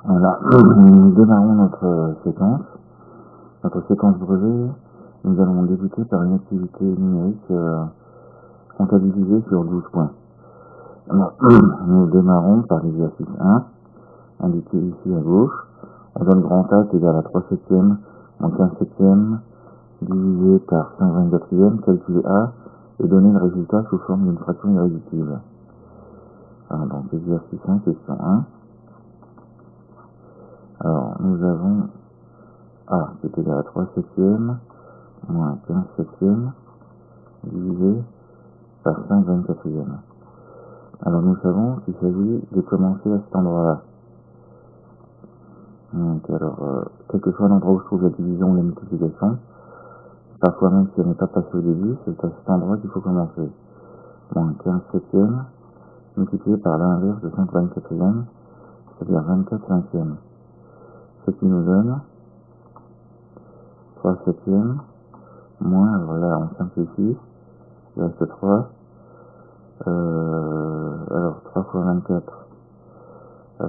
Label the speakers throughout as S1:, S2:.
S1: Voilà, nous démarrons notre séquence brevet. Nous allons débuter par une activité numérique comptabilisée sur 12 points. Alors, nous démarrons par l'exercice 1, indiqué ici à gauche. On donne grand A est égal à 3 septièmes moins 15 septièmes divisé par 5 24e, calculer A et donner le résultat sous forme d'une fraction irréductible. Alors, donc exercice 1, question 1. Alors, nous avons A qui est égal à 3 septièmes moins 15 septièmes divisé par 5 24e. Alors nous savons qu'il s'agit de commencer à cet endroit-là. Donc alors, quel que soit l'endroit où se trouve la division ou la multiplication, parfois même si elle n'est pas passée au début, c'est à cet endroit qu'il faut commencer. Moins 15 septièmes multiplié par l'inverse de 5 24e, c'est-à-dire 24 cinquièmes. Ce qui nous donne 3 septièmes moins, alors là on simplifie, il reste 3, alors 3 fois 24,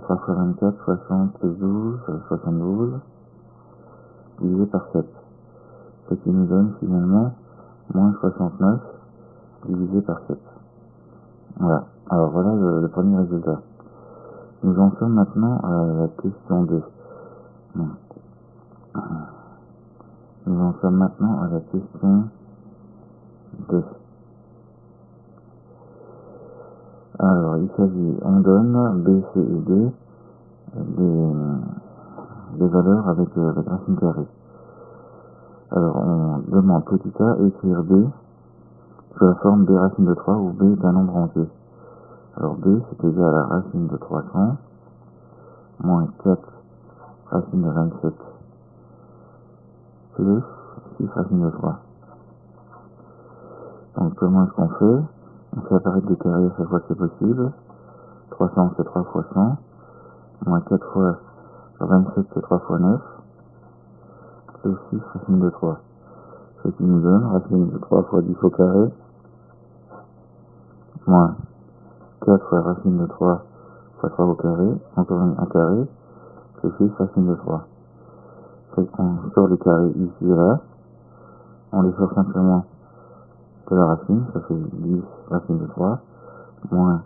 S1: 3 fois 24, 72, 72, divisé par 7. Ce qui nous donne finalement moins 69 divisé par 7. Voilà. Alors voilà le premier résultat. Nous en sommes maintenant à la question 2. Nous en sommes maintenant à la question 2. Alors il s'agit, on donne B, C et D des valeurs avec la racine carrée. Alors on demande petit a écrire B sous la forme B racine de 3 ou B d'un nombre entier. Alors B c'est égal à la racine de 300 moins 4 racine de 27 plus 6 racine de 3. Donc comment est-ce qu'on fait? On fait apparaître des carrés à chaque fois que c'est possible. 300 c'est 3 fois 100, moins 4 fois 27 c'est 3 fois 9, plus 6 racine de 3. Ce qui nous donne racine de 3 fois 10 au carré, moins 4 fois racine de 3 fois 3 au carré, encore un carré, plus 6 racine de 3. On sort les carrés ici et là, on les sort simplement de la racine, ça fait 10 racine de 3, moins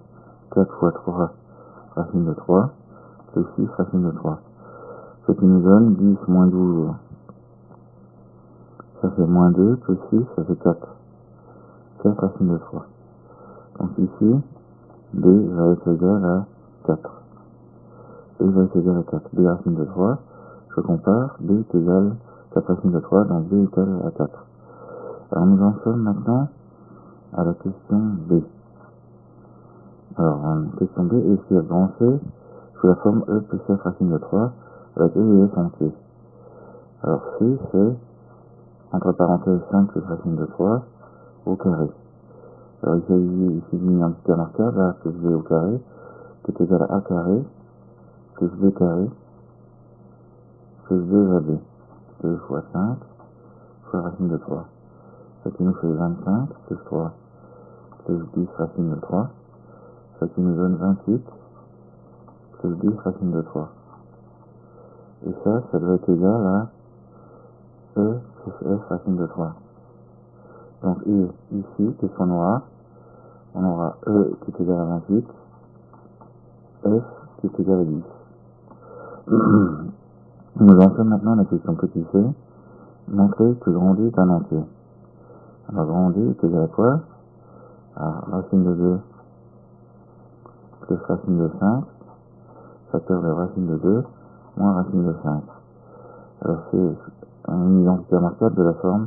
S1: 4 fois 3 racine de 3, plus 6 racine de 3. Ce qui nous donne 10 moins 12, ça fait moins 2, plus 6, ça fait 4. 4 racine de 3. Donc ici, B va être égal à 4. B va être égal à 4. B racine de 3, je compare, B est égal à 4 racine de 3, donc B est égal à 4. Alors nous en sommes maintenant à la question B. Alors, question B, écrire grand C sous la forme E plus F racine de 3 avec E et F entier. Alors C, c'est entre parenthèses 5 plus racine de 3 au carré. Alors il s'agit ici d'une identité remarquable, A plus B au carré, qui est égal à A carré plus B carré plus 2 à B. 2 fois 5 fois racine de 3. Ce qui nous fait 25 plus 3 plus 10 racine de 3. Ce qui nous donne 28 plus 10 racine de 3. Et ça doit être égal à E plus F racine de 3. Donc ici, qu'est-ce qu'on aura? On aura E qui est égal à 28, F qui est égal à 10. Nous en sommes maintenant à la question petit c. Montrer que grand D est un entier. Alors grand D est égal à quoi? À racine de 2 plus racine de 5, facteur de racine de 2 moins racine de 5. Alors c'est une identité remarquable de la forme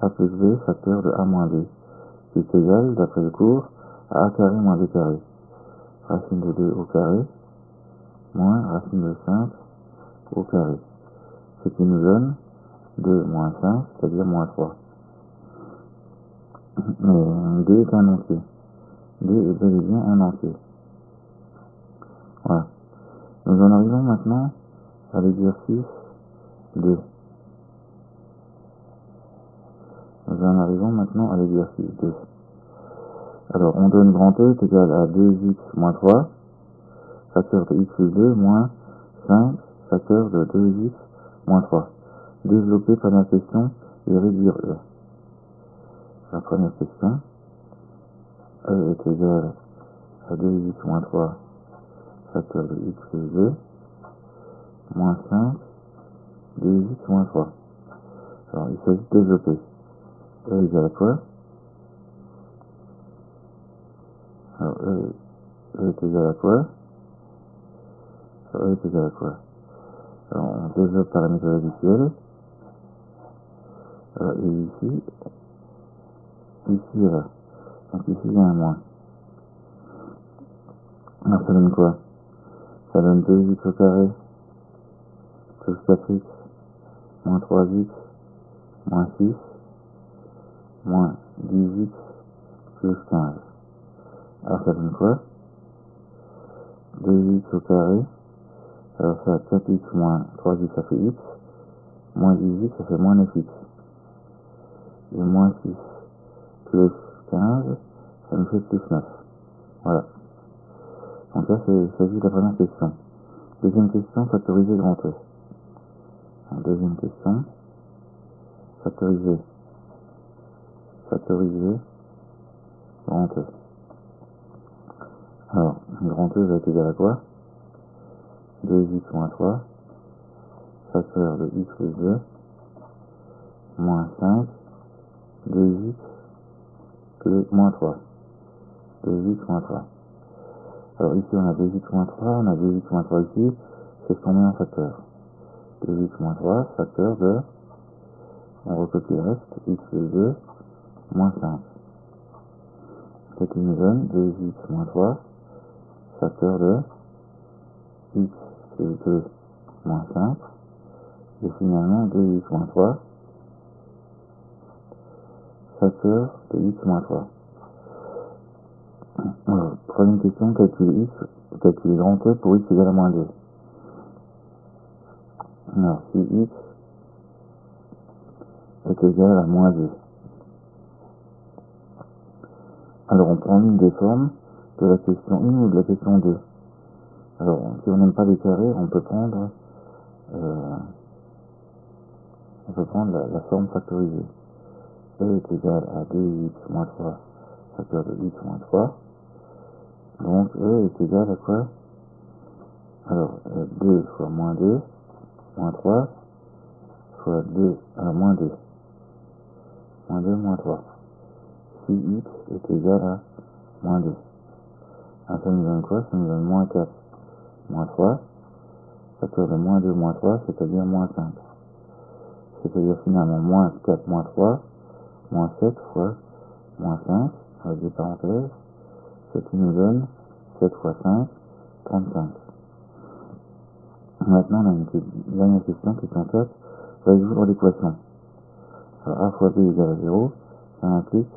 S1: A plus B facteur de A moins B, qui est égal, d'après le cours, à A carré moins B carré. Racine de 2 au carré, moins racine de 5 au carré. Ce qui nous donne 2 moins 5, c'est-à-dire moins 3. Mais D est un entier. D est bel et bien un entier. Voilà. Nous en arrivons maintenant à l'exercice 2. Nous en arrivons maintenant à l'exercice 2. Alors, on donne grand E est égal à 2x moins 3, facteur de x plus 2 moins 5 facteur de 2x moins 3. Développer première question et réduire E. La première question, E est égal à 2x moins 3 facteur de x plus 2 moins 5 2x moins 3. Alors il s'agit de développer. E égale à quoi? Alors E est égal à quoi? Alors, E est égal à quoi? Alors on développe par la méthode habituelle. Et ici et là. Donc ici il y a un moins. Alors ça donne quoi? Ça donne 2x au carré plus 4x moins 3x moins 6 moins 10x plus 15. Alors ça donne quoi? 2x au carré. Alors ça 4x moins 3x ça fait x. Moins 10x ça fait moins 9x. Et moins 6 plus 15 ça nous fait plus 9. Voilà. Donc là il s'agit de la première question. Deuxième question, factoriser grand E. Deuxième question, factoriser grand E. Alors, grand E va être égal à quoi? 2x moins 3, facteur de x plus 2, moins 5, 2x plus moins 3. 2x moins 3. Alors ici on a 2x moins 3, on a 2x moins 3 ici, c'est ce qu'on met en facteur. 2x moins 3, facteur de, on recopie le reste, x plus 2, moins 5. Ce qui nous donne 2x moins 3, facteur de x plus 2 moins 5, et finalement 2x moins 3, facteur de x moins 3. Alors, troisième question, calculer grand E pour x égale à moins 2. Alors, si x est égal à moins 2, alors on prend l'une des formes de la question 1 ou de la question 2. Alors, si on n'aime pas les carrés, on peut prendre la forme factorisée. E est égal à 2x moins 3 facteur de x moins 3. Donc E est égal à quoi? Alors 2 fois moins 2, moins 3, fois 2, moins 2, moins 3. Si x est égal à moins 2. Alors ça nous donne quoi? Ça nous donne moins 4, moins 3, facteur de moins 2, moins 3, c'est-à-dire moins 5. C'est-à-dire finalement moins 4, moins 3, moins 7 fois moins 5, avec des parenthèses, ce qui nous donne 7 fois 5, 35. Maintenant, on a une dernière question, question 4, résoudre l'équation. Alors, a fois b égale à 0, ça implique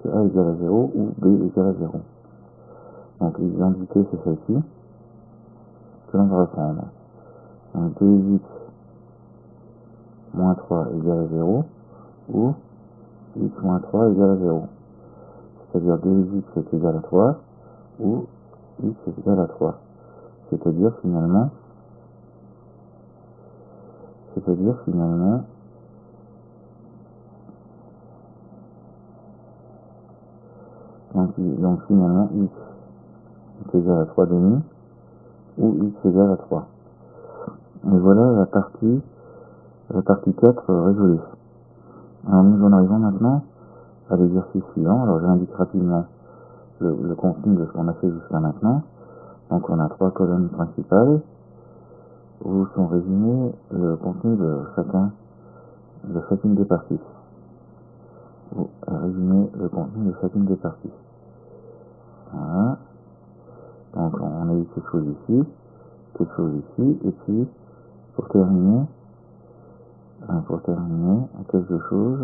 S1: que a égale à 0 ou b égale à 0. Donc, l'identité, c'est celle-ci, que l'on va reprendre. Donc, 2x moins 3 égale à 0, ou x moins 3 égale à 0. C'est-à-dire 2x est égal à 3, ou x est égal à 3. C'est-à-dire finalement, donc finalement x est égal à 3 demi, ou x égale à 3. Et voilà la partie 4 résolue. Alors nous en arrivons maintenant à l'exercice suivant. Alors j'indique rapidement le contenu de ce qu'on a fait jusqu'à maintenant. Donc on a 3 colonnes principales où sont résumés le contenu de chacune des parties. Où est résumé le contenu de chacune des parties. Voilà. Donc on a eu quelque chose ici, et puis pour terminer quelque chose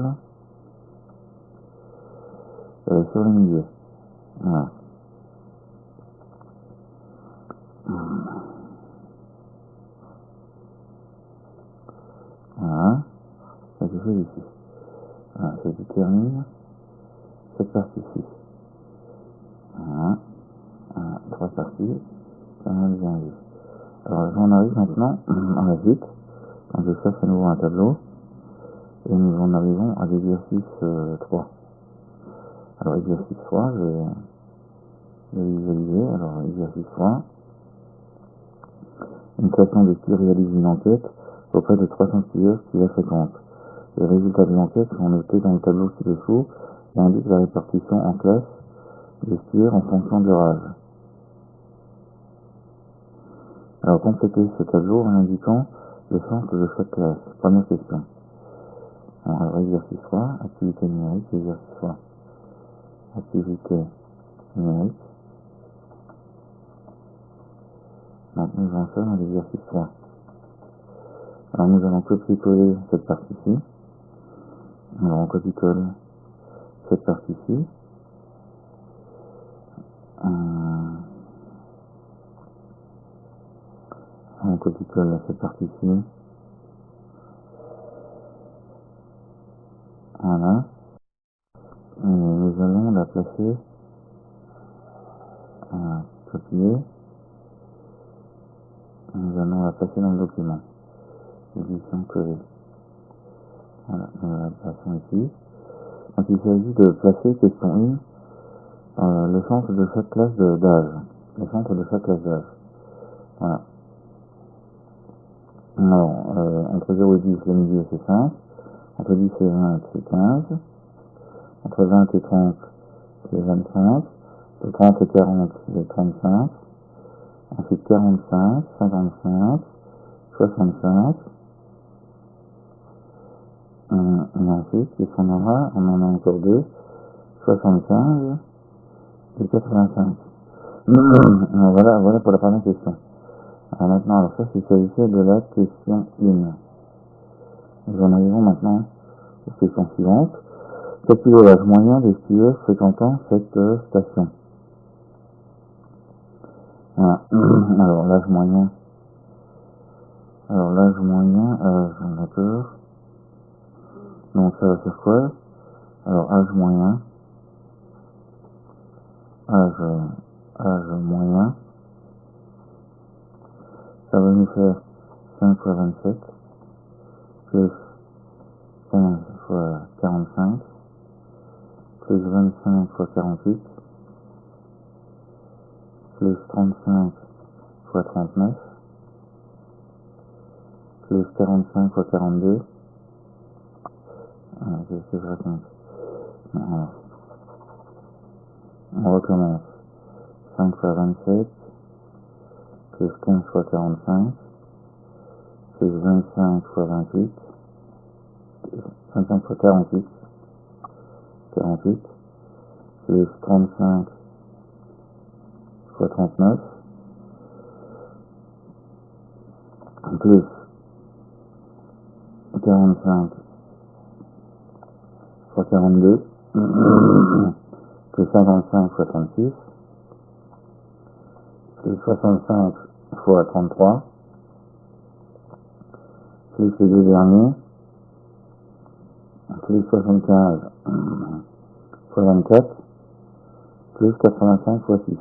S1: sur le milieu. Voilà. Voilà. Quelque chose ici. Voilà, ça termine cette partie-ci. Voilà. Voilà. 3 parties, ça m'a bien vu. Alors on arrive maintenant à la suite. Donc je cherche à nouveau un tableau. Et nous en arrivons à l'exercice 3. Alors exercice 3, je vais visualiser. Alors exercice 3. Une station de ski réalise une enquête auprès de 300 skieurs qui la fréquentent. Les résultats de l'enquête sont notés dans le tableau ci-dessous et indiquent la répartition en classe des skieurs en fonction de leur âge. Alors complétez ce tableau en indiquant le centre de chaque classe. Première question. Alors exercice 3, activité numérique, exercice 3. Activité numérique. Donc nous en sommes à l'exercice 3. Alors nous allons copier-coller cette partie-ci. Alors on copie-colle cette partie-ci. On copie-colle cette partie-ci. Voilà. Et nous allons la placer, copier. Nous allons la placer dans le document. Édition collée. Voilà, nous la plaçons ici. Donc il s'agit de placer, question 1, le centre de chaque classe d'âge. Le centre de chaque classe d'âge. Voilà. Alors, entre 0 et 10, le milieu c'est 5. Entre 10 et 20, c'est 15. Entre 20 et 30, c'est 25. De 30 et 40, c'est 35. Ensuite 45, 55, 65. Et ensuite, qu'est-ce qu'on aura? On en a encore deux. 75 et 85. Voilà pour la première question. Alors maintenant, alors ça, il s'agissait de la question 1. Nous en arrivons maintenant aux questions suivantes. Quel est l'âge moyen des skieurs fréquentant cette station? Voilà. Alors l'âge moyen. D'accord. Donc ça va faire quoi? Alors âge moyen. Âge moyen. Ça va nous faire 5 fois 27 plus 15 fois 45 plus 25 fois 48 plus 35 fois 39 plus 45 fois 42. Qu'est-ce que je raconte? Alors, on recommence. 5 fois 27 plus 15 fois 45 plus 25 fois 28 25 fois 48 plus 35 fois 39 plus 45 fois 42 plus 55 fois 36 plus 65 fois 33 plus les deux derniers plus 75 fois 24 plus 85 fois 6.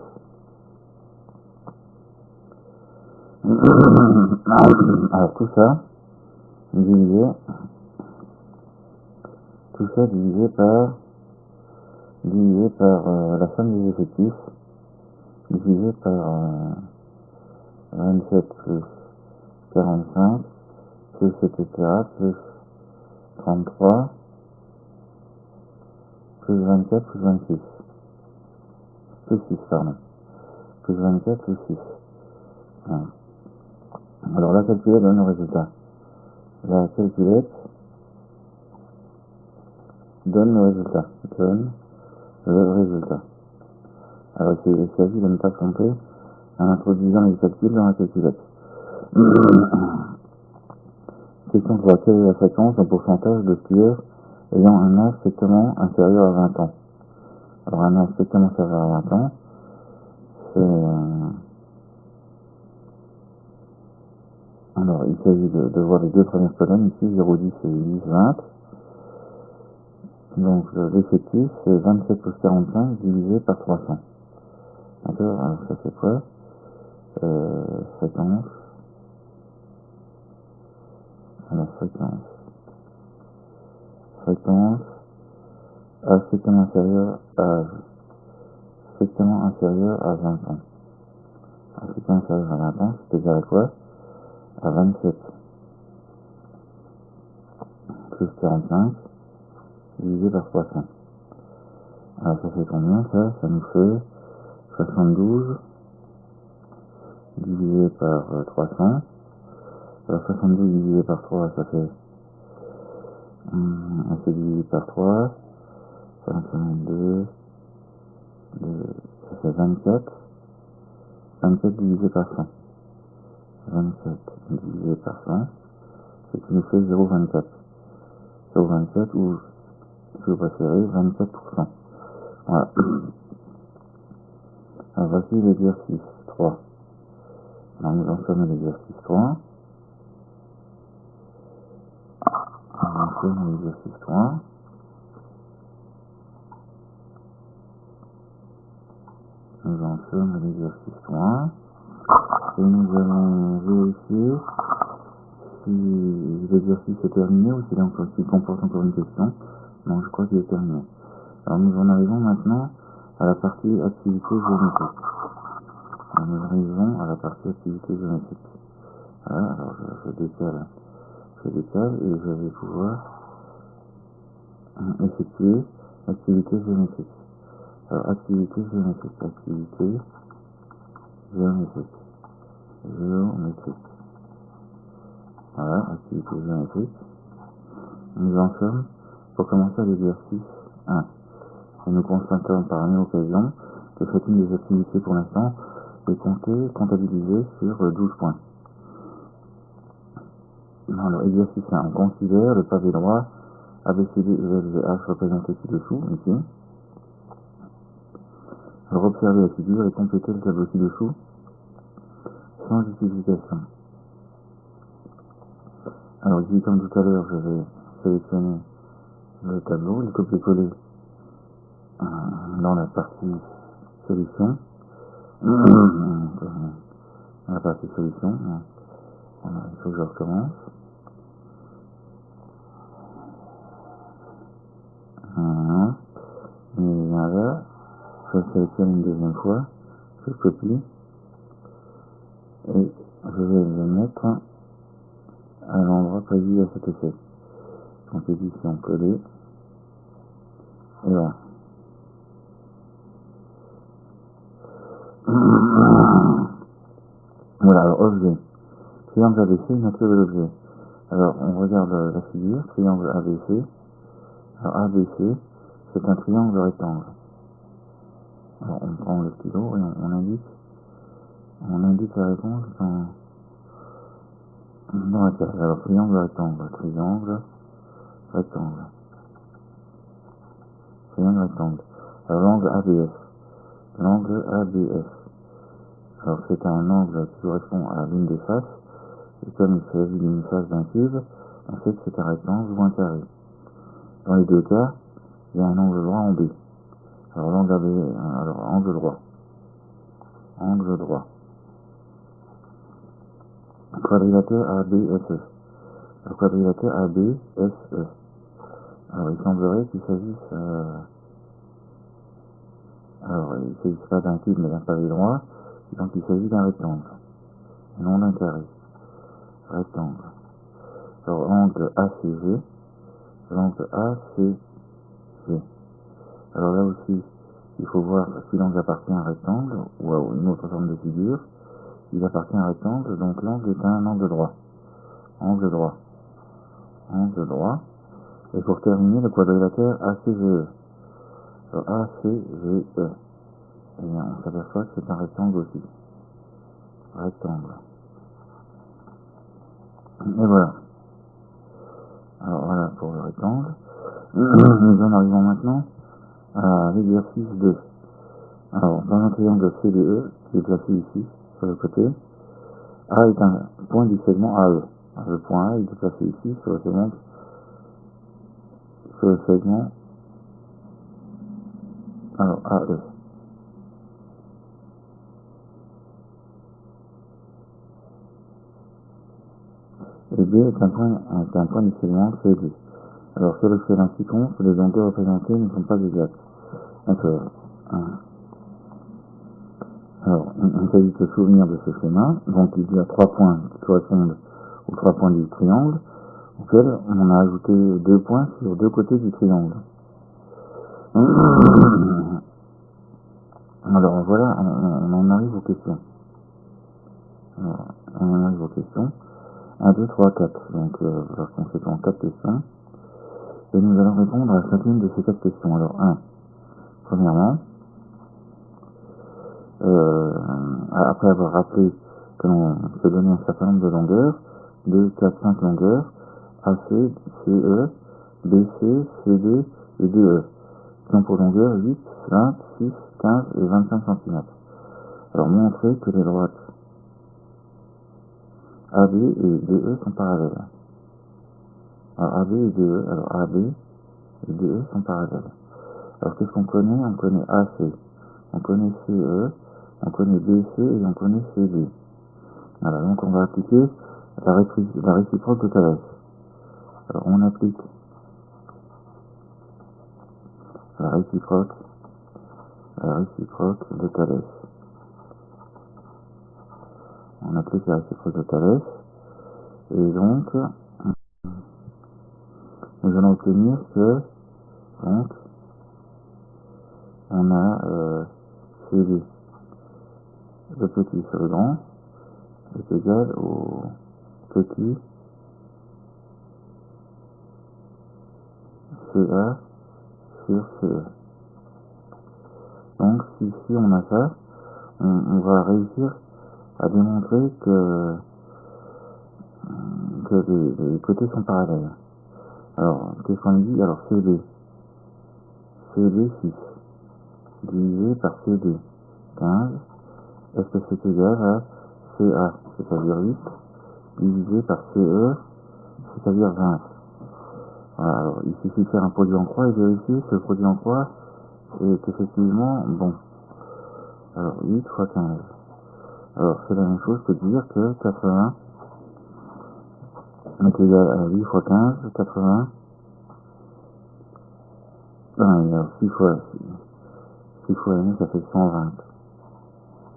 S1: Alors tout ça divisé par la somme des effectifs divisé par 27 plus 45 plus etc. plus 33 plus 24 plus 26 plus 6 pardon plus 24 plus 6. Voilà. Alors la calculette donne le résultat. La calculette donne le résultat. Alors il s'agit de ne pas tromper en introduisant les calculs dans la calculette. Question 3. Quelle est la fréquence en pourcentage de skieurs ayant un âge strictement inférieur à 20 ans? Alors un âge strictement inférieur à 20 ans, c'est... Alors il s'agit de voir les deux premières colonnes ici, 0, 10 et 10, 20. Donc l'effectif c'est 27 plus 45 divisé par 300. D'accord, alors ça c'est quoi? Fréquence la fréquence. Fréquence, âge strictement inférieur à 20 ans. Âge strictement inférieur à 20 ans, c'est égal à quoi? À 27 plus 45 divisé par 300. Alors ça fait combien ça? Ça nous fait 72 divisé par 300. Alors 72 divisé par 3, ça fait divisé par 3, ça fait 2, ça fait 24. 24 divisé par 100. 27 divisé par 100, ce qui nous fait 0,24. 0,24 ou, je vais préférer, 24%. Voilà. Alors voici l'exercice 3. Alors nous en sommes à l'exercice 3. Nous en sommes à l'exercice 3. Nous en sommes à l'exercice 3. Et nous allons vérifier si l'exercice est terminé ou s'il comporte encore une question. Donc je crois qu'il est terminé. Alors nous en arrivons maintenant à la partie activité géométrique. Alors, nous arrivons à la partie activité géométrique. Voilà, alors je décale et je vais pouvoir effectuer activité géométrique. Alors activité géométrique. Voilà, activité géométrique. Nous en sommes pour commencer à l'exercice 1. Et nous constatons par la même occasion que chacune des activités pour l'instant est comptabilisée sur 12 points. Alors, exercice 1. On considère le pavé droit ABCD, EF, H représenté ci-dessous, ici. Alors, observer la figure et compléter le tableau ci-dessous sans justification. Alors, ici, comme tout à l'heure, je vais sélectionner le tableau, le copier-coller dans la partie solution. Dans la partie solution. Voilà, il faut que je recommence. Voilà. Et là, je sélectionne une deuxième fois, je copie et je vais le mettre à l'endroit prévu à cet effet. Compétition coller et voilà. Voilà, alors objet. Triangle ABC, nature de l'objet. Alors on regarde la figure, triangle ABC. Alors ABC, c'est un triangle rectangle. Alors on prend le stylo et on indique la réponse dans la case. Alors triangle rectangle. Alors l'angle ABS. Alors c'est un angle qui correspond à l'une des faces. Et comme il s'agit d'une face d'un cube, on sait que c'est un rectangle ou un carré. Dans les deux cas, il y a un angle droit en B. Alors l'angle ABS, alors angle droit. Quadrilatère ABSE. Le quadrilatère ABSE. Alors il semblerait qu'il s'agisse alors il ne s'agit pas d'un cube mais d'un pavé droit, donc il s'agit d'un rectangle, et non d'un carré. Rectangle. Alors angle ACG. Alors là aussi, il faut voir si l'angle appartient à un rectangle ou à une autre forme de figure. Il appartient à un rectangle, donc l'angle est un angle droit. Et pour terminer, le quadrilatère ACGE. Alors ACGE. Et bien, on s'aperçoit que c'est un rectangle aussi. Et voilà. Alors voilà pour le rectangle. Nous en arrivons maintenant à l'exercice 2. Alors, dans un triangle CDE, qui est placé ici, sur le côté, A est un point du segment AE. Alors, le point A est placé ici, sur le segment alors, AE. et B est un point du segment CD. Alors, sur le schéma ci-contre, les longueurs représentées ne sont pas exactes. D'accord. Alors, on s'agit de se souvenir de ce schéma. Donc, il y a 3 points qui correspondent aux 3 points du triangle, auxquels on a ajouté 2 points sur 2 côtés du triangle. Alors, voilà, on en arrive aux questions. Alors, on en arrive aux questions. 1, 2, 3, 4. Donc, par conséquent, 4 questions. Et nous allons répondre à chacune de ces 4 questions. Alors, 1. Premièrement, après avoir rappelé que l'on se donnait un certain nombre de longueurs, 2, 4, 5 longueurs, AC, CE, BC, CD et DE, qui ont pour longueur 8, 20, 6, 15 et 25 cm. Alors, montrer que les droites AB et DE sont parallèles. Alors, AB et DE sont parallèles. Alors, qu'est-ce qu'on connaît? On connaît AC, on connaît CE, on connaît BC et on connaît CD. Voilà, donc on va appliquer la réciproque de Thalès. Alors, on applique la réciproque de Thalès. On applique la réciproque de Thalès. Et donc, nous allons obtenir que, donc, on a CD, le petit sur le grand, est égal au petit CA sur CE. Donc, si on a ça, on va réussir à démontrer que les côtés sont parallèles. Alors, qu'est-ce qu'on dit? Alors, CD 6, divisé par CD 15, est-ce que c'est égal à CA, c'est-à-dire 8, divisé par CE, c'est-à-dire 20? Voilà, alors il suffit de faire un produit en croix et vérifier que le produit en croix est effectivement bon. Alors, 8 fois 15. Alors, c'est la même chose que de dire que 80 est égal à 8 fois 15, 80. Alors, 6 fois 1, ça fait 120.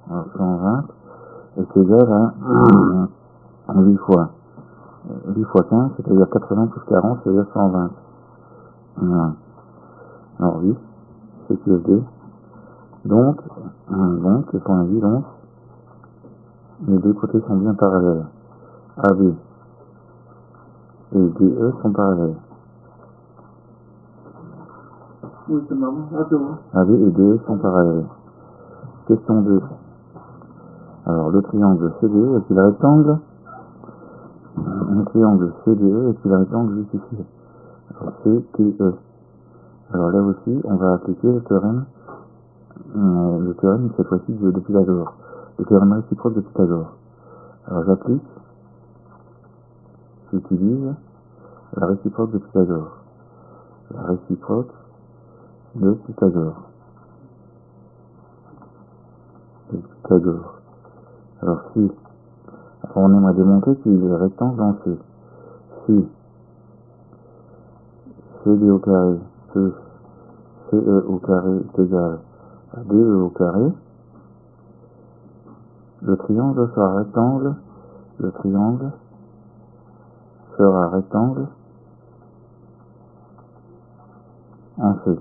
S1: Alors, 120 est égal à 8 fois 15, c'est-à-dire 80 plus 40, c'est-à-dire 120. Voilà. Alors, oui, c'est QFD. Donc, qu'est-ce qu'on a dit donc? Les deux côtés sont bien parallèles. AB et DE sont parallèles. Oui, c'est marrant. AB et DE sont parallèles. Question 2. Alors, le triangle CDE est-il rectangle? Un triangle CDE est-il rectangle justifié? Alors, CTE. Alors là aussi, on va appliquer le théorème cette fois-ci de Pythagore. Le théorème réciproque de Pythagore. Alors, j'utilise la réciproque de Pythagore. La réciproque de Pythagore. Alors, on aimerait démontrer qu'il est rectangle en C. Si CD au carré plus CE au carré est égal à DE au carré, le triangle sera rectangle en C.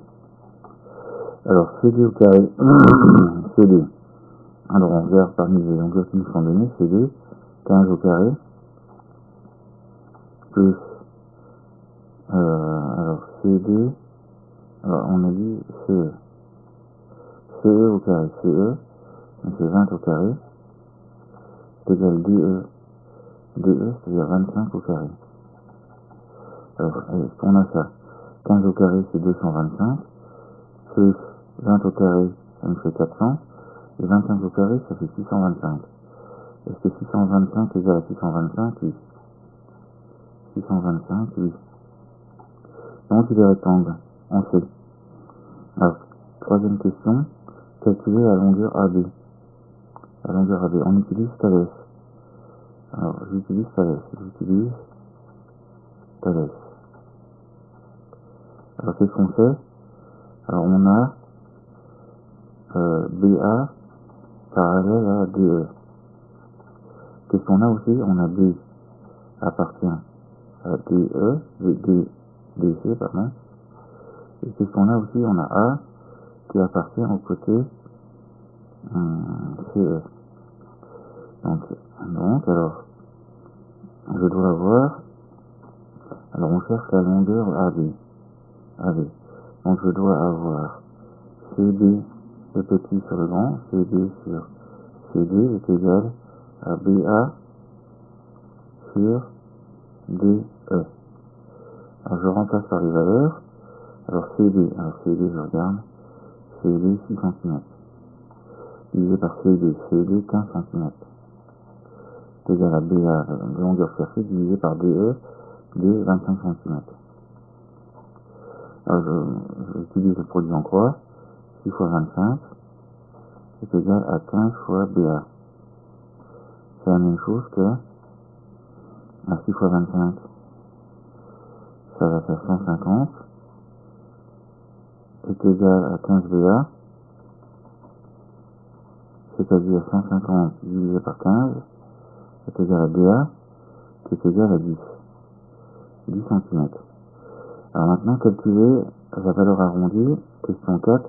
S1: Alors, CD au carré, CD. Alors, on regarde parmi les longueurs qui nous sont données, CD, 15 au carré, plus, alors, CD, alors, on a dit CE. CE au carré, CE, donc c'est 20 au carré, c'est égal DE, c'est-à-dire 25 au carré. Alors, est-ce qu'on a ça? 15 au carré, c'est 225, plus 20 au carré, ça nous fait 400, et 25 au carré, ça fait 625. Est-ce que 625 est égal à 625? Oui. 625, oui. Donc, il est rectangle, on sait. Alors, troisième question, calculer la longueur AB. La longueur AB, on utilise Thalès. Alors, j'utilise Thales. Alors, qu'est-ce qu'on fait? Alors, on a BA parallèle à DE. Qu'est-ce qu'on a aussi? On a D appartient à DC, pardon. Et qu'est-ce qu'on a aussi? On a A qui appartient au côté CE. Donc, alors, je dois avoir, alors on cherche la longueur AB. Donc, je dois avoir CD, le petit sur le grand, CD sur CD est égal à BA sur DE. Alors, je remplace par les valeurs. Alors, CD, je regarde, CD 6 cm, divisé par CD 15 cm, est égal à BA, longueur cherchée, divisé par DE, D 25 cm. Alors, j'utilise le produit en croix, 6 fois 25 est égal à 15 fois BA. C'est la même chose que 6 fois 25, ça va faire 150, est égal à 15 BA, c'est-à-dire 150 divisé par 15, est égal à BA, qui est égal à 10 cm. Alors maintenant, calculer la valeur arrondie, question 4,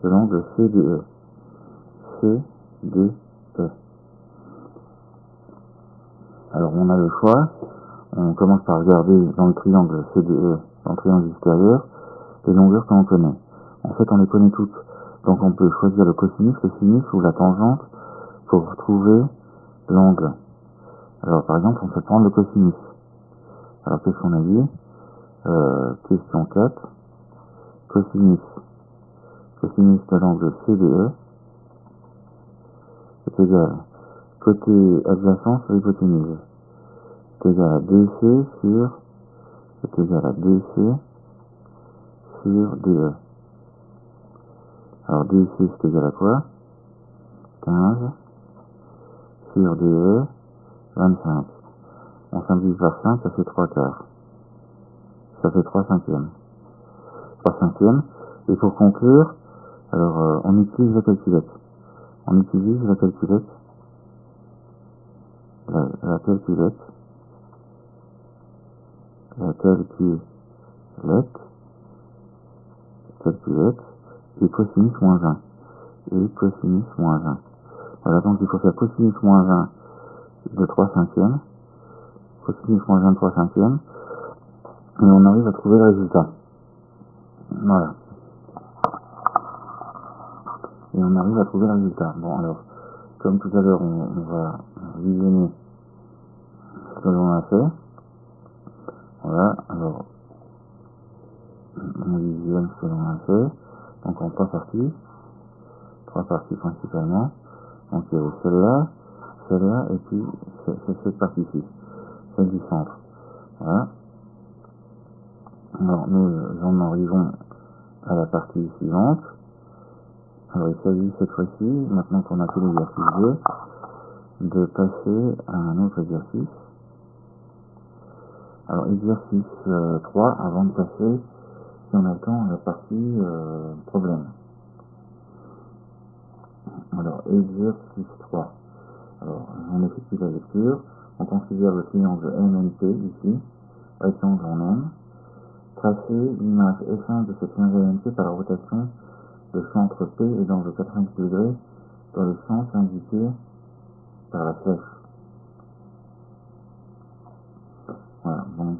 S1: de l'angle CDE. CDE. Alors on a le choix, on commence par regarder dans le triangle CDE, dans le triangle extérieur, les longueurs que l'on connaît. En fait, on les connaît toutes. Donc on peut choisir le cosinus, le sinus ou la tangente pour trouver l'angle. Alors par exemple, on peut prendre le cosinus. Alors qu'est-ce qu'on a dit? Question 4, cosinus. Cosinus de l'angle CDE est égal, côté adjacent sur l'hypoténuse, est égal à DC sur DE. Alors DC c'est égal à quoi? 15 sur DE, 25. On simplifie par 5, ça fait 3 quarts. Ça fait 3 cinquièmes. 3 cinquièmes. Et pour conclure, alors on utilise la calculette. La calculette. Et cosinus moins 20. Voilà, donc il faut faire cosinus moins 20 de 3 cinquièmes. Cosinus moins 20 de 3 cinquièmes. Et on arrive à trouver le résultat. Voilà. Bon, alors, comme tout à l'heure, on va visionner ce que l'on a fait. Voilà, alors, on visionne ce que l'on a fait. Donc, en 3 parties principalement. Donc, il y a celle-là, et puis cette partie-ci, celle du centre. Voilà. Alors, nous en arrivons à la partie suivante. Alors, il s'agit cette fois-ci, maintenant qu'on a fait l'exercice 2, de passer à un autre exercice. Alors, exercice 3, avant de passer, si on a le temps, la partie problème. Alors, exercice 3. Alors, on effectue la lecture. On considère le triangle MNP ici, rectangle en M. Tracer l'image F1 de ce triangle MNP par la rotation de centre P et d'angle 90 degrés dans le sens indiqué par la flèche. Voilà, donc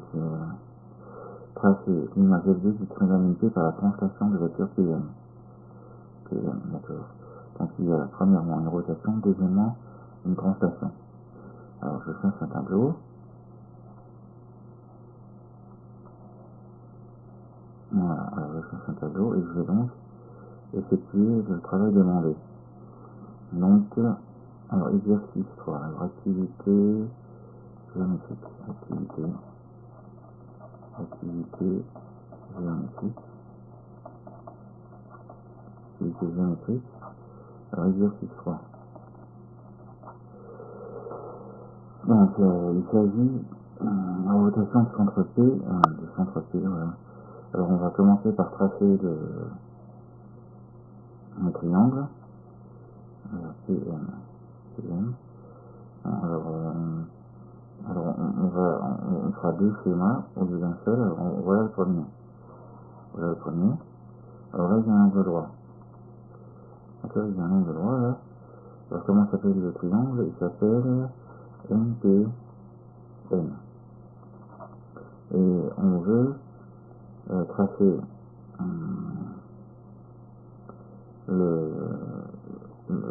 S1: tracer l'image F2 du triangle MNP par la translation de vecteur PM. D'accord. Donc il y a premièrement une rotation, deuxièmement une translation. Alors je cherche un tableau. Voilà, alors je cherche un tableau et je vais donc effectuer le travail demandé. Donc, alors exercice 3, alors activité géométrique, activité géométrique, alors exercice 3. Donc, il s'agit en rotation de centre P, voilà. Alors, on va commencer par tracer un triangle, PM, PM. On fera deux schémas au lieu d'un seul. Alors, voilà le premier. Voilà le premier. Alors là, il y a un angle droit. D'accord, il y a un angle droit là. Alors, comment s'appelle le triangle? Il s'appelle NPN. Et on veut tracer le,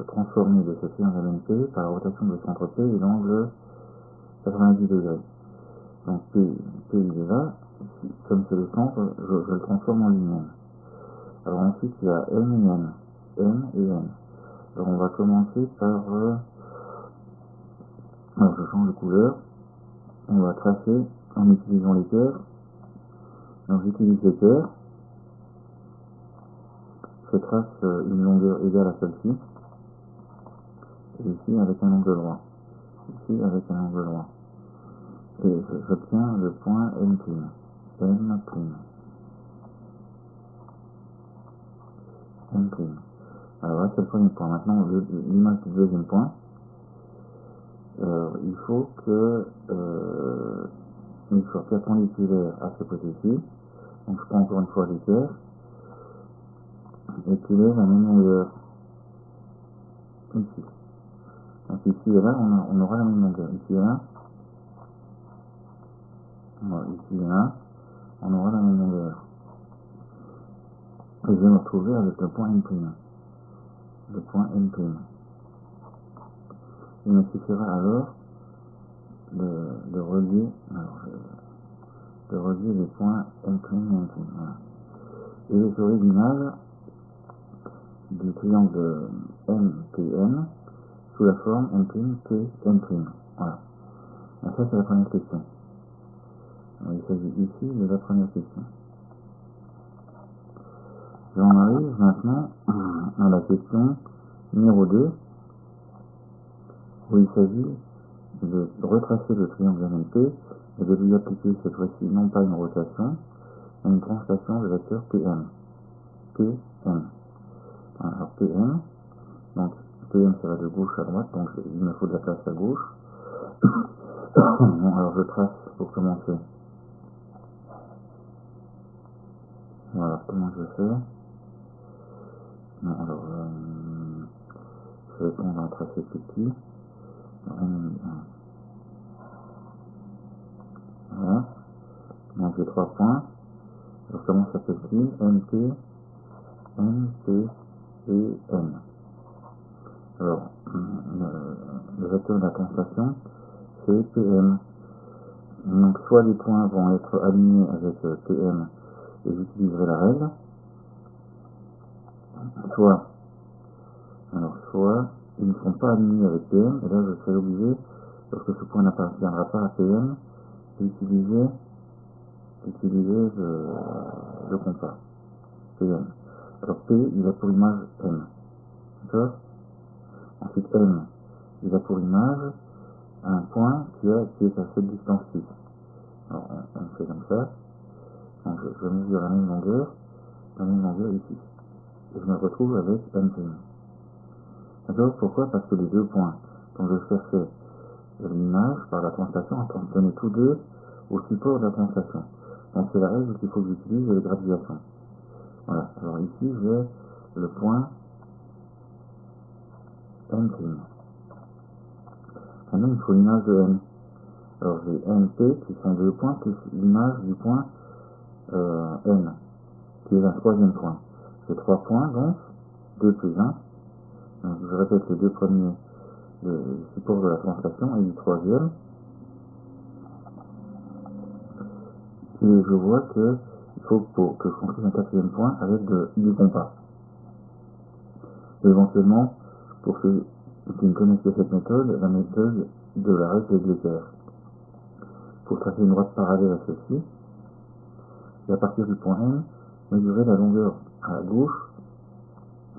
S1: transformer de ce triangle NP par la rotation de centre P et l'angle 90 degrés. Donc P il est là, comme c'est le centre, je le transforme en ligne. Alors ensuite il y a M et N. M et N. Alors on va commencer par... alors je change de couleur. On va tracer en utilisant les paires. Donc j'utilise les paires. Je trace une longueur égale à celle-ci. Et ici avec un angle droit. Ici avec un angle droit. Et j'obtiens le point M'. M'. M'. Alors là c'est le premier point. Maintenant l'image du deuxième point. Il faut que il soit perpendiculaire à ce côté-ci. Donc je prends encore une fois les paires et qu'il ait la même longueur ici. Donc ici et là on aura la même longueur. Ici et là, ici et là, on aura la même longueur. Et je vais me retrouver avec le point M'. Le point M'. Il me suffira alors de relier, les points M'. Voilà. Et j'aurai l'image du triangle MPN sous la forme M'. Voilà. Et ça c'est la première question. Alors, il s'agit ici de la première question. J'en arrive maintenant à la question numéro 2, où il s'agit de retracer le triangle MNP et de lui appliquer cette fois-ci non pas une rotation, mais une translation de vecteur PM. PM. Alors PM, donc PM ça va de gauche à droite, donc il me faut de la place à gauche. Bon, alors je trace pour commencer. Voilà, comment je vais faire? Non, alors, je vais prendre un tracé petit. Voilà. Donc j'ai 3 points. Alors comment ça s'écrit? NP, NP et N. Alors, le vecteur de la translation, c'est PM. Donc soit les points vont être alignés avec PM et j'utiliserai la règle, soit ils ne seront pas alignés avec PM, et là je serai obligé, lorsque ce point n'appartiendra pas à PM, d'utiliser le compas, PM. Alors P, il a pour image M. D'accord? Ensuite M, il a pour image un point qui est à cette distance-ci. Alors on fait comme ça. Donc je mesure la même longueur ici. Et je me retrouve avec M'. D'accord? Pourquoi? Parce que les deux points dont je cherchais l'image par la translation appartenaient tous deux au support de la translation. Donc c'est la règle qu'il faut que j'utilise les graduations. Voilà. Alors ici j'ai le point M'. Maintenant il faut l'image de M. Alors j'ai NP qui sont deux points plus l'image du point N, qui est un troisième point. J'ai 3 points donc, 2 plus 1. Donc je répète les deux premiers, le support de la translation, et le troisième. Et je vois que il faut que je construise un quatrième point avec du compas. Et éventuellement, pour ceux qui ne connaissent pas cette méthode, la méthode de la règle des équerres. Pour tracer une droite parallèle à celle-ci, et à partir du point N, mesurer la longueur à gauche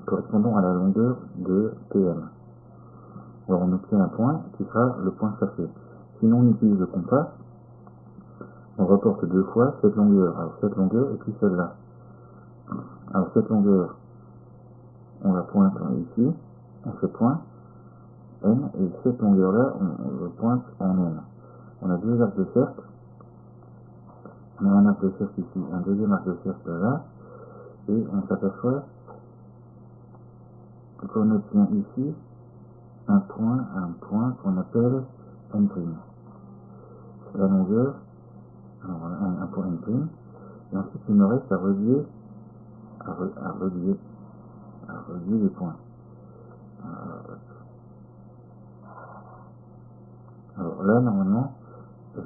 S1: correspondant à la longueur de PM. Alors on obtient un point qui sera le point sacré. Sinon, on utilise le compas. On reporte 2 fois cette longueur. Alors, cette longueur et puis celle-là. Alors, cette longueur, on la pointe ici, on se pointe N, et cette longueur-là, on le pointe en N. On a 2 arcs de cercle. On a un arc de cercle ici, un deuxième arc de cercle là, et on s'aperçoit qu'on obtient ici un point qu'on appelle N'. La longueur, alors voilà, un point N', et ensuite il me reste à relier, les points. Alors là, normalement,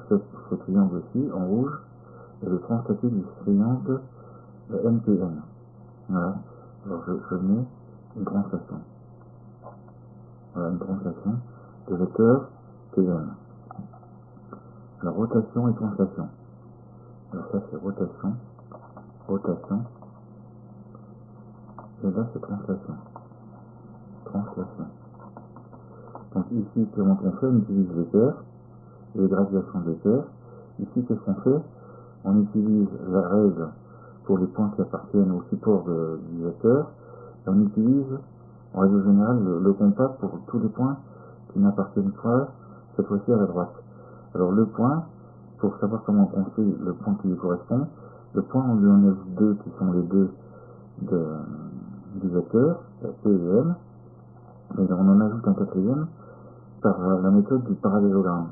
S1: ce triangle-ci, en rouge, est le translaté du triangle NPN. Voilà. Alors je mets une translation. Voilà, une translation de vecteur TN. Alors rotation et translation. Alors ça c'est rotation, et là c'est translation. Donc ici, comment on fait? On utilise l'équerre, les graduations d'équerre. Ici, qu'est-ce qu'on fait? On utilise la règle pour les points qui appartiennent au support du vecteur, et on utilise en règle générale le compas pour tous les points qui n'appartiennent pas cette fois-ci à la droite. Alors le point, pour savoir comment on construit le point qui lui correspond, le point on lui enlève 2 qui sont les 2 du vecteur, P et M, et on en ajoute un quatrième par la méthode du parallélogramme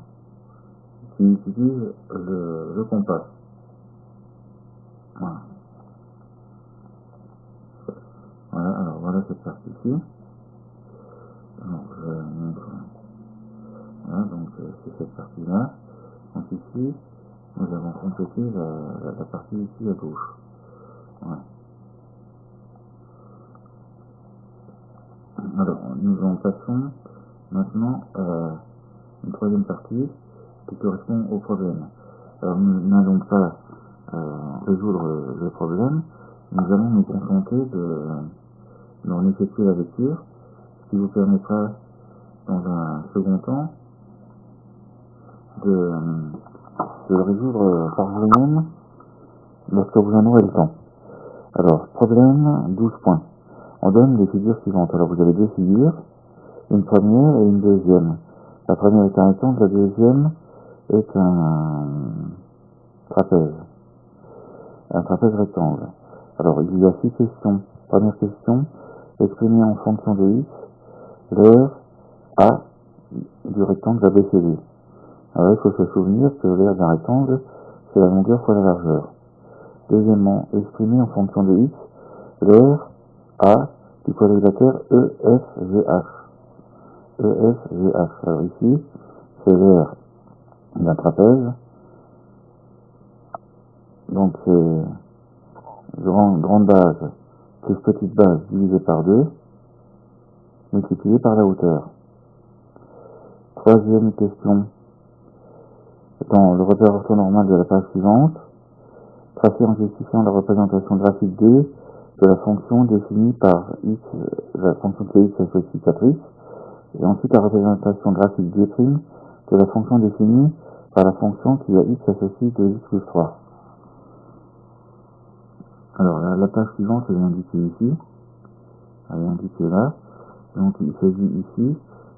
S1: qui utilise le compas. Voilà. Voilà, alors voilà cette partie-ci. Alors je montre. Voilà, donc c'est cette partie-là. Donc ici, nous avons complété la partie ici à gauche. Voilà. Alors, nous en passons maintenant à une troisième partie qui correspond au problème. Alors, nous n'allons pas résoudre le problème, nous allons nous contenter d'en effectuer la lecture, ce qui vous permettra, dans un second temps, de le résoudre par vous-même lorsque vous en aurez le temps. Alors, problème 12 points. On donne les figures suivantes. Alors, vous avez 2 figures, une première et une deuxième. La première est un rectangle, la deuxième est un trapèze rectangle. Alors, il y a 6 questions. Première question, exprimer en fonction de x l'aire A du rectangle ABCD. Alors, il faut se souvenir que l'aire d'un rectangle, c'est la longueur fois la largeur. Deuxièmement, exprimer en fonction de x l'aire A du quadrilatère EFGH. Alors ici, c'est l'aire d'un trapèze. Donc c'est grande base plus petite base divisée par 2, multipliée par la hauteur. Troisième question. Dans le repère orthonormal de la page suivante, tracer en justifiant la représentation graphique D de la fonction définie par x, la fonction de x associatrice, et ensuite la représentation graphique D' de la fonction définie par la fonction qui a x associé de x plus 3. Alors la page suivante elle est indiquée ici, elle est indiquée là, donc il s'agit ici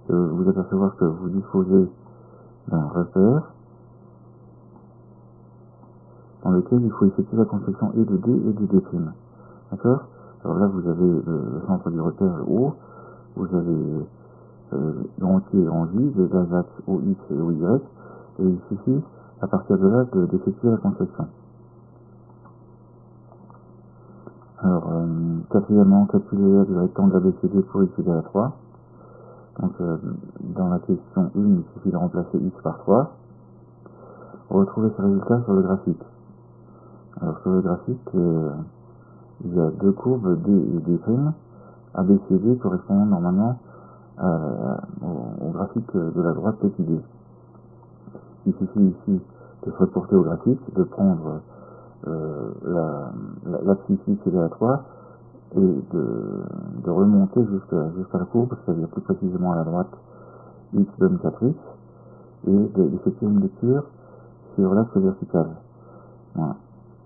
S1: de vous apercevoir que vous disposez d'un repère dans lequel il faut effectuer la construction et de D et de D'. D'accord? Alors là vous avez le centre du repère O, vous avez entier en J, les axes OX et OY, et il suffit à partir de là d'effectuer la construction. Alors, quatrièmement, calculer l'aire du rectangle ABCD pour x égale à 3. Donc, dans la question 1, il suffit de remplacer x par 3. Retrouver ce résultat sur le graphique. Alors, sur le graphique, il y a 2 courbes D et D'. ABCD correspondant normalement au graphique de la droite petit d. Il suffit ici de se reporter au graphique, de prendre l'axe ici qui est à 3 et de remonter jusqu'à la courbe, c'est-à-dire plus précisément à la droite x donne 4x, et d'effectuer une lecture sur l'axe vertical. Voilà.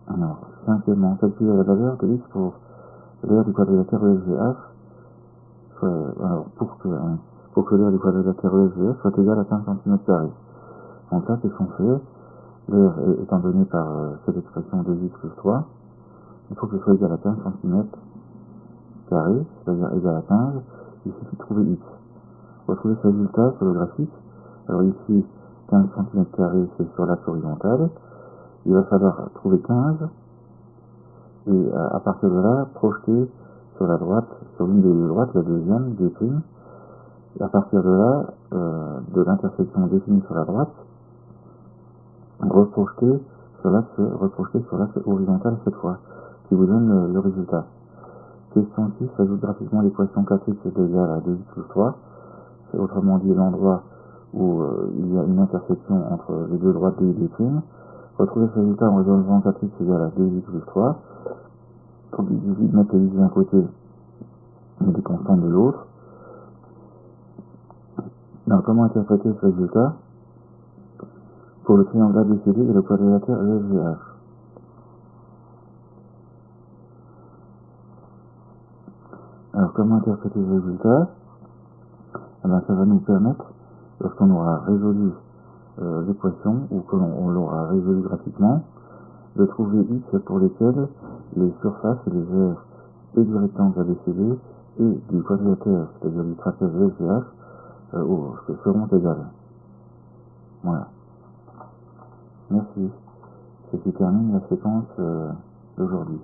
S1: Alors, cinquièmement, calculer la valeur de x pour l'aire du quadrilatère EFGH, alors pour que l'aire du quadrilatère EFGH soit égale à 15 cm². Donc là, qu'est-ce qu'on fait? L'aire étant donnée par cette expression de x plus 3, il faut que ce soit égal à 15 cm², c'est-à-dire égal à 15, il suffit de trouver x. Retrouver ce résultat sur le graphique. Alors ici, 15 cm², c'est sur l'axe horizontal. Il va falloir trouver 15, et à partir de là, projeter sur la droite, sur l'une des deux droites, la deuxième, D', et à partir de là, de l'intersection D' sur la droite, reprojeter sur l'axe horizontal cette fois, qui vous donne le résultat. Question 6, ajoute graphiquement l'équation 4x est égale à 2x plus 3. C'est autrement dit l'endroit où il y a une intersection entre les deux droites D et D'. Retrouver ce résultat en résolvant 4x égale à 2x plus 3. Il suffit de mettre les x d'un côté et les constantes de l'autre. Alors comment interpréter ce résultat pour le triangle ABCD et le quadrilatère EFGH? Alors comment interpréter ce résultat? Eh bien, ça va nous permettre, lorsqu'on aura résolu l'équation, ou que l'on l'aura résolu graphiquement, de trouver x pour lesquels les surfaces et les aires et du rectangle ABCD et du quadrilatère, c'est-à-dire du trapèze EFGH, seront égales. Voilà. Merci. Ce qui termine la séquence d'aujourd'hui.